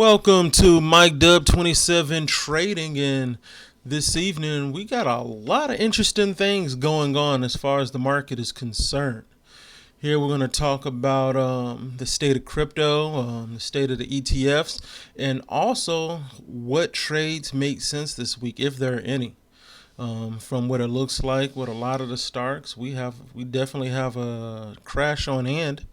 Welcome to Mike Dub 27 Trading, and this evening we got a lot of interesting things going on as far as the market is concerned. Here we're going to talk about the state of crypto, the state of the ETFs, and also what trades make sense this week, if there are any. From what it looks like with a lot of the stocks, we definitely have a crash on hand.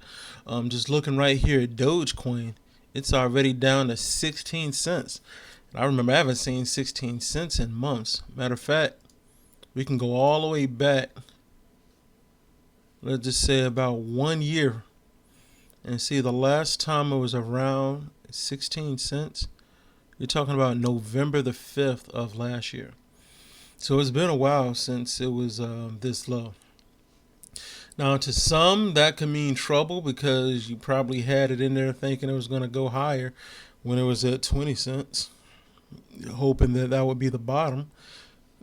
Just looking right here at Dogecoin, it's already down to 16 cents. I remember I haven't seen 16 cents in months. Matter of fact, we can go all the way back, let's just say about 1 year, and see the last time it was around 16 cents. You're talking about November the 5th of last year. So it's been a while since it was this low. Now, to some, that could mean trouble because you probably had it in there thinking it was going to go higher when it was at 20 cents, hoping that that would be the bottom.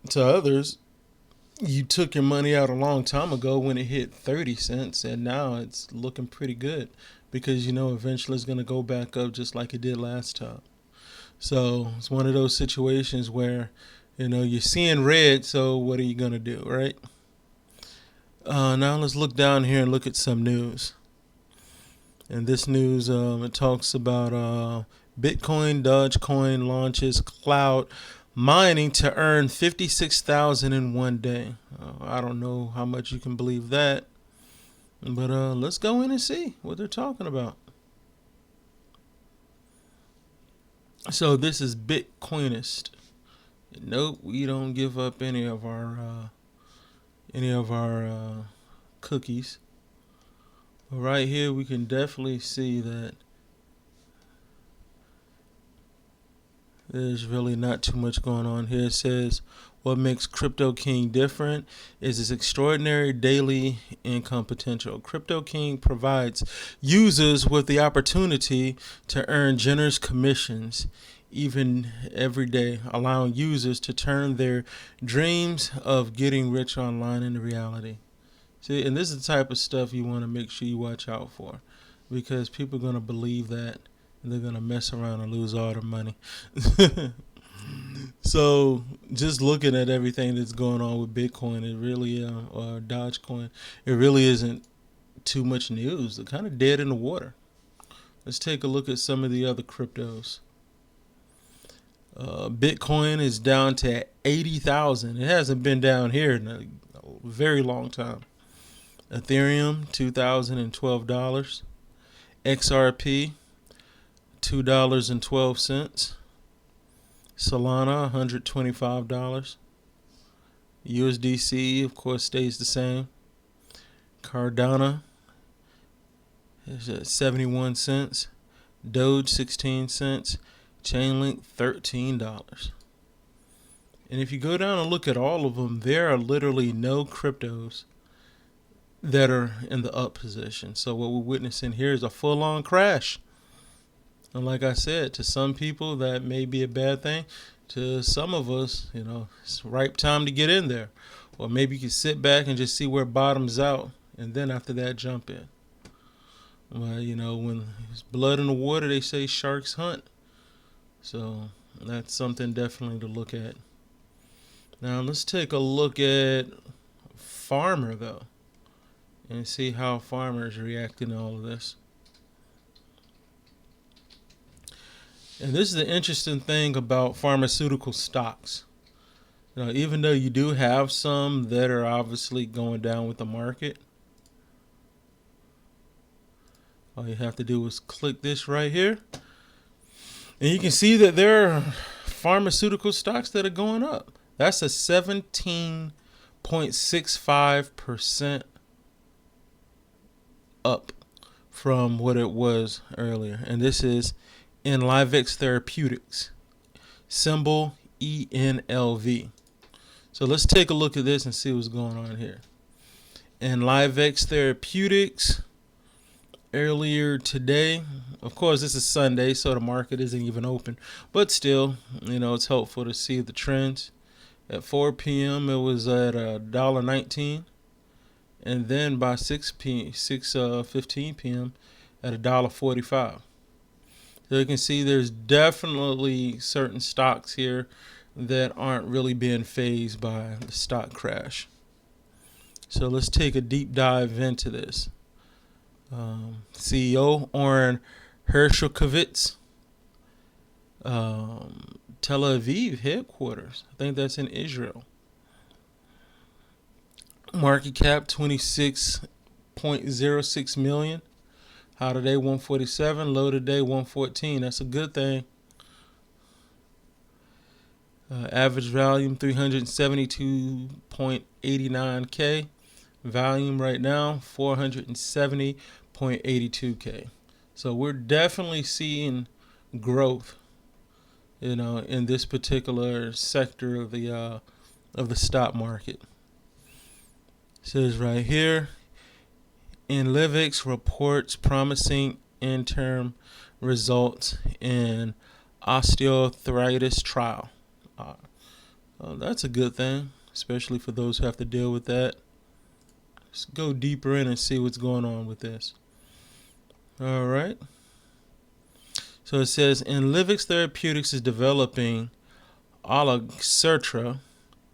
To others, you took your money out a long time ago when it hit 30 cents, and now it's looking pretty good because you know eventually it's going to go back up just like it did last time. So it's one of those situations where you're seeing red, so what are you going to do, right? Now let's look down here and look at some news. And this news, it talks about Bitcoin, Dogecoin launches cloud mining to earn 56,000 in one day. I don't know how much you can believe that, but let's go in and see what they're talking about. So this is Bitcoinist. Nope, we don't give up any of our cookies. But right here, we can definitely see that there's really not too much going on here. It says what makes Crypto King different is its extraordinary daily income potential. Crypto King provides users with the opportunity to earn generous commissions even every day, allowing users to turn their dreams of getting rich online into reality. See, and this is the type of stuff you want to make sure you watch out for, because people are going to believe that and they're going to mess around and lose all their money. So just looking at everything that's going on with Bitcoin, it really, or Dogecoin, it really isn't too much news. They're kind of dead in the water. Let's take a look at some of the other cryptos. Bitcoin is down to 80,000. It hasn't been down here in a very long time. Ethereum, $2,012. XRP, $2.12. Solana, $125. USDC, of course, stays the same. Cardano is at 71 cents. Doge, 16 cents. Chainlink, $13. And if you go down and look at all of them, there are literally no cryptos that are in the up position. So what we're witnessing here is a full-on crash. And like I said, to some people that may be a bad thing. To some of us, it's the right time to get in there. Or maybe you can sit back and just see where it bottoms out, and then after that, jump in. Well, when there's blood in the water, they say sharks hunt. So that's something definitely to look at. Now let's take a look at Farmer, though, and see how Farmer is reacting to all of this. And this is the interesting thing about pharmaceutical stocks. Even though you do have some that are obviously going down with the market, all you have to do is click this right here. And you can see that there are pharmaceutical stocks that are going up. That's a 17.65% up from what it was earlier. And this is Enlivex Therapeutics, symbol ENLV. So let's take a look at this and see what's going on here. Enlivex Therapeutics, earlier today, of course this is Sunday, so the market isn't even open, but still, it's helpful to see the trends. At 4 p.m. it was at $1.19, and then by 6:15 p.m. at $1.45. So you can see there's definitely certain stocks here that aren't really being fazed by the stock crash. So let's take a deep dive into this. CEO Oren Hershelkovitz, Tel Aviv headquarters. I think that's in Israel. Market cap 26.06 million. High today 147, low today 114. That's a good thing. Average volume 372.89K. Volume right now 470.82K. So we're definitely seeing growth, in this particular sector of the stock market. It says right here, Inlivix reports promising interim results in osteoarthritis trial. That's a good thing, especially for those who have to deal with that. Let's go deeper in and see what's going on with this. All right. So it says Inlivix Therapeutics is developing Alosertra,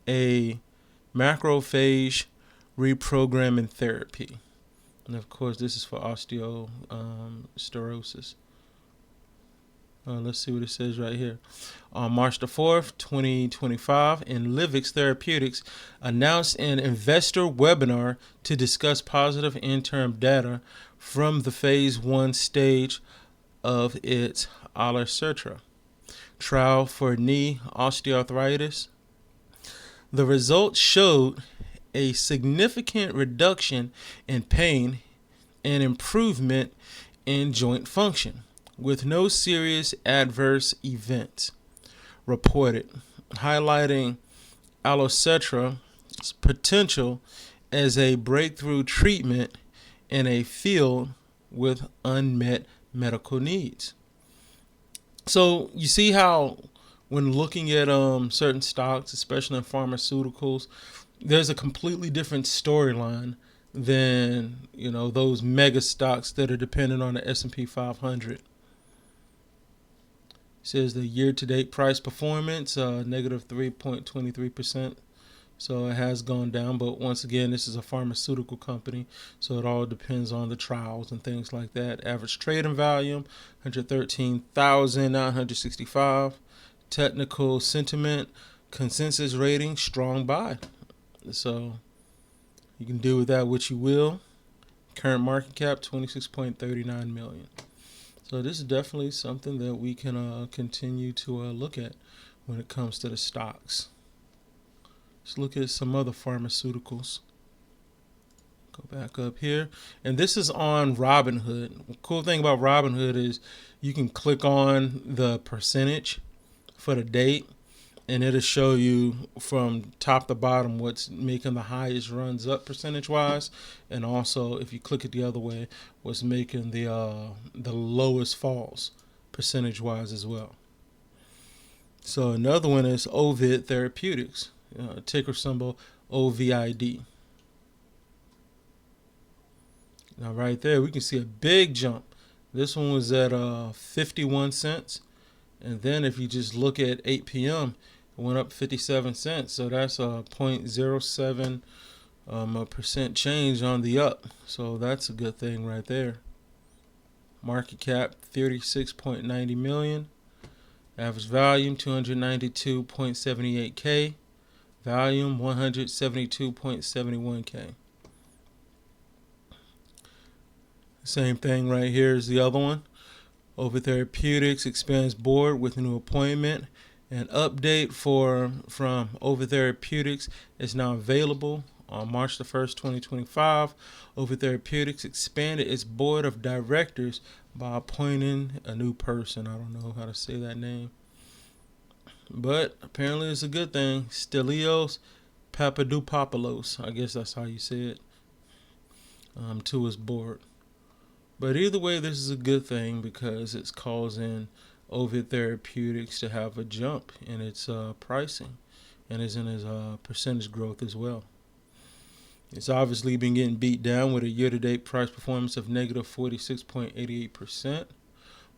a macrophage reprogramming therapy. And of course, this is for osteosterosis. Let's see what it says right here. On March the 4th, 2025, Inlivix Therapeutics announced an investor webinar to discuss positive interim data from the phase 1 stage of its Alosertra trial for knee osteoarthritis. The results showed a significant reduction in pain and improvement in joint function, with no serious adverse events reported, highlighting Alosertra's potential as a breakthrough treatment in a field with unmet medical needs. So you see how when looking at certain stocks, especially in pharmaceuticals, there's a completely different storyline than those mega stocks that are dependent on the S&P 500. Says the year-to-date price performance, negative 3.23%. So it has gone down, but once again, this is a pharmaceutical company, so it all depends on the trials and things like that. Average trading volume, 113,965. Technical sentiment, consensus rating, strong buy. So you can do with that what you will. Current market cap, 26.39 million. So this is definitely something that we can continue to look at when it comes to the stocks. Let's look at some other pharmaceuticals. Go back up here. And this is on Robinhood. The cool thing about Robinhood is you can click on the percentage for the date, and it'll show you from top to bottom what's making the highest runs up percentage-wise, and also if you click it the other way, what's making the lowest falls percentage-wise as well. So another one is Ovid Therapeutics, ticker symbol OVID. Now right there we can see a big jump. This one was at 51 cents, and then if you just look at 8 p.m. it went up 57 cents. So that's a 0.07% change on the up. So that's a good thing right there. Market cap 36.90 million. Average volume 292.78K. Volume 172.71K. Same thing right here is the other one. Ovid Therapeutics expands board with a new appointment. An update from Ovid Therapeutics is now available. On March the 1st, 2025, Ovid Therapeutics expanded its board of directors by appointing a new person. I don't know how to say that name, but apparently it's a good thing. Stelios Papadopoulos, I guess that's how you say it, to his board. But either way, this is a good thing because it's causing Ovid Therapeutics to have a jump in its pricing and is in its percentage growth as well. It's obviously been getting beat down with a year-to-date price performance of negative 46.88%.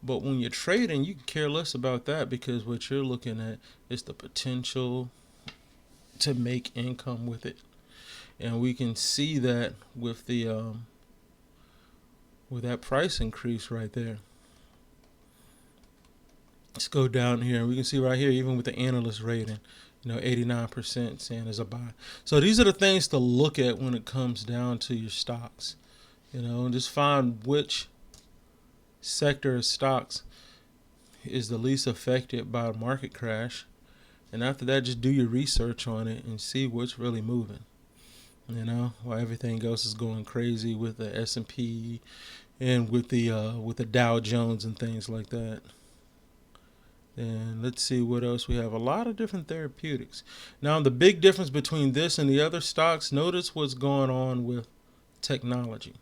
But when you're trading, you can care less about that because what you're looking at is the potential to make income with it. And we can see that with that price increase right there. Let's go down here and we can see right here, even with the analyst rating, 89% saying is a buy. So these are the things to look at when it comes down to your stocks. Just find which sector of stocks is the least affected by a market crash. And after that, just do your research on it and see what's really moving. While everything else is going crazy with the S&P and with the Dow Jones and things like that. And let's see what else we have. A lot of different therapeutics. Now, the big difference between this and the other stocks, notice what's going on with technology.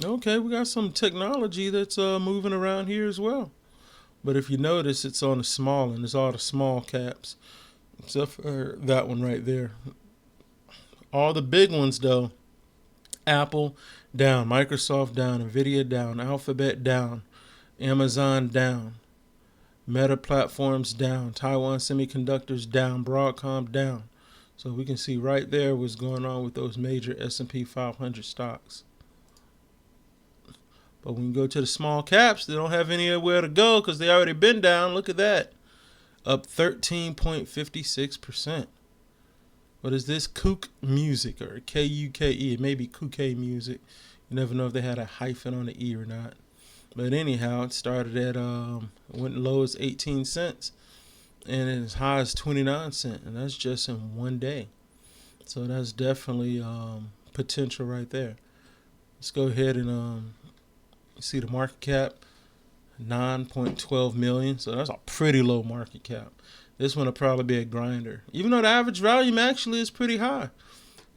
Okay, we got some technology that's moving around here as well. But if you notice, it's on the small and it's all the small caps, except for that one right there. All the big ones, though, Apple down, Microsoft down, Nvidia down, Alphabet down, Amazon down, Meta Platforms down, Taiwan Semiconductors down, Broadcom down. So we can see right there what's going on with those major S&P 500 stocks. But when you go to the small caps, they don't have anywhere to go because they already been down. Look at that. Up 13.56%. What is this? Kook Music, or Kuke. It may be Kuke Music. You never know if they had a hyphen on the E or not. But anyhow, it started at, went low as 18 cents and as high as 29 cents. And that's just in one day. So that's definitely potential right there. Let's go ahead and see the market cap, 9.12 million. So that's a pretty low market cap. This one will probably be a grinder, even though the average volume actually is pretty high.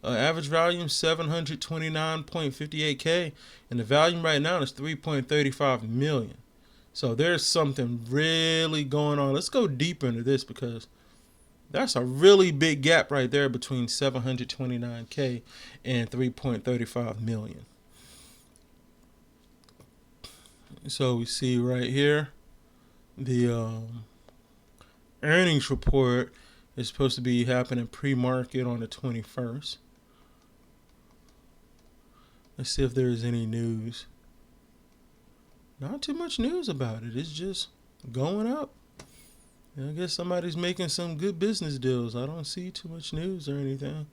Average volume 729.58K, and the volume right now is 3.35 million. So there's something really going on. Let's go deeper into this because that's a really big gap right there between 729K and 3.35 million. So we see right here the earnings report is supposed to be happening pre-market on the 21st. Let's see if there is any news. Not too much news about it. It's just going up. I guess somebody's making some good business deals. I don't see too much news or anything.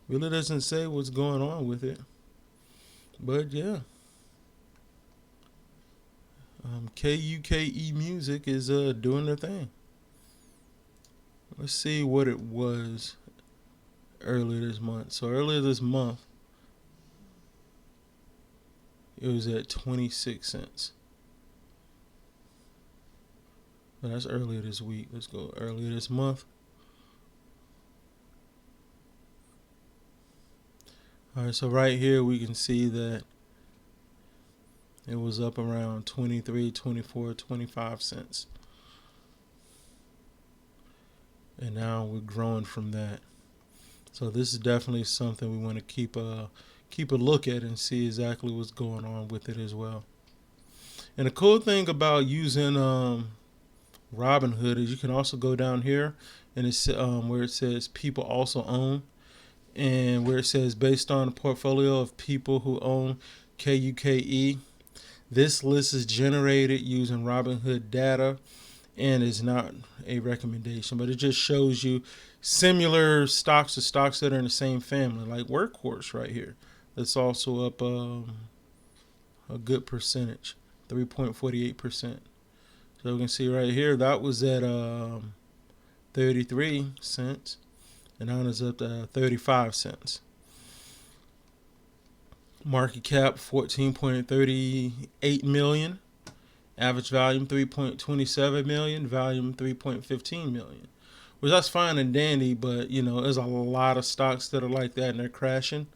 Really doesn't say what's going on with it. But yeah. Kuke Music is doing their thing. Let's see what it was earlier this month. So earlier this month, it was at 26 cents. But that's earlier this week. Let's go earlier this month. All right, so right here we can see that it was up around 23, 24, 25 cents. And now we're growing from that. So this is definitely something we want to keep a look at and see exactly what's going on with it as well. And the cool thing about using Robinhood is you can also go down here and it's where it says people also own, and where it says based on a portfolio of people who own KUKE. This list is generated using Robinhood data and is not a recommendation, but it just shows you similar stocks to stocks that are in the same family, like Workhorse right here. That's also up a good percentage, 3.48%. So we can see right here that was at 33 cents, and now it's up to 35 cents. Market cap 14.38 million. Average volume 3.27 million. Volume 3.15 million. Which that's fine and dandy, but there's a lot of stocks that are like that and they're crashing.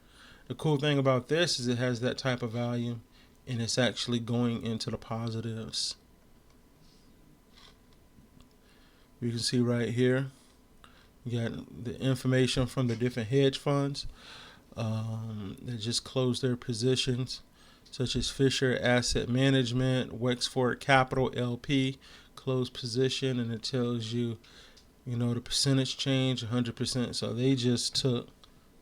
The cool thing about this is it has that type of volume and it's actually going into the positives. You can see right here, you got the information from the different hedge funds. They just closed their positions, such as Fisher Asset Management, Wexford Capital LP, closed position, and it tells you, the percentage change, 100%. So they just took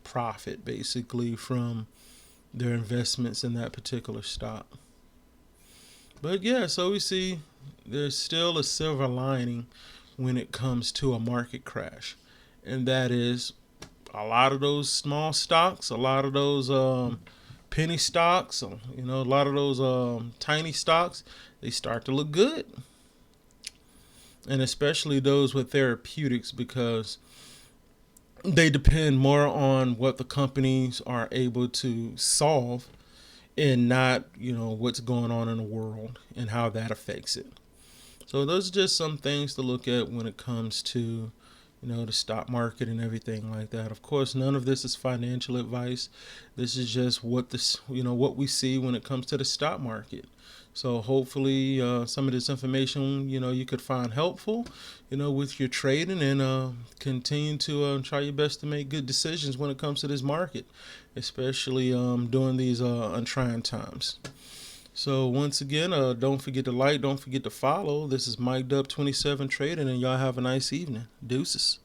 profit basically from their investments in that particular stock. But yeah, so we see there's still a silver lining when it comes to a market crash, and that is a lot of those small stocks, a lot of those penny stocks, a lot of those tiny stocks, they start to look good. And especially those with therapeutics, because they depend more on what the companies are able to solve and not, what's going on in the world and how that affects it. So those are just some things to look at when it comes to, the stock market and everything like that. Of course, none of this is financial advice. This is just what we see when it comes to the stock market. So hopefully, some of this information, you could find helpful, with your trading, and continue to try your best to make good decisions when it comes to this market, especially during these untrying times. So once again, don't forget to like, don't forget to follow. This is Mike Dub 27 Trading, and y'all have a nice evening. Deuces.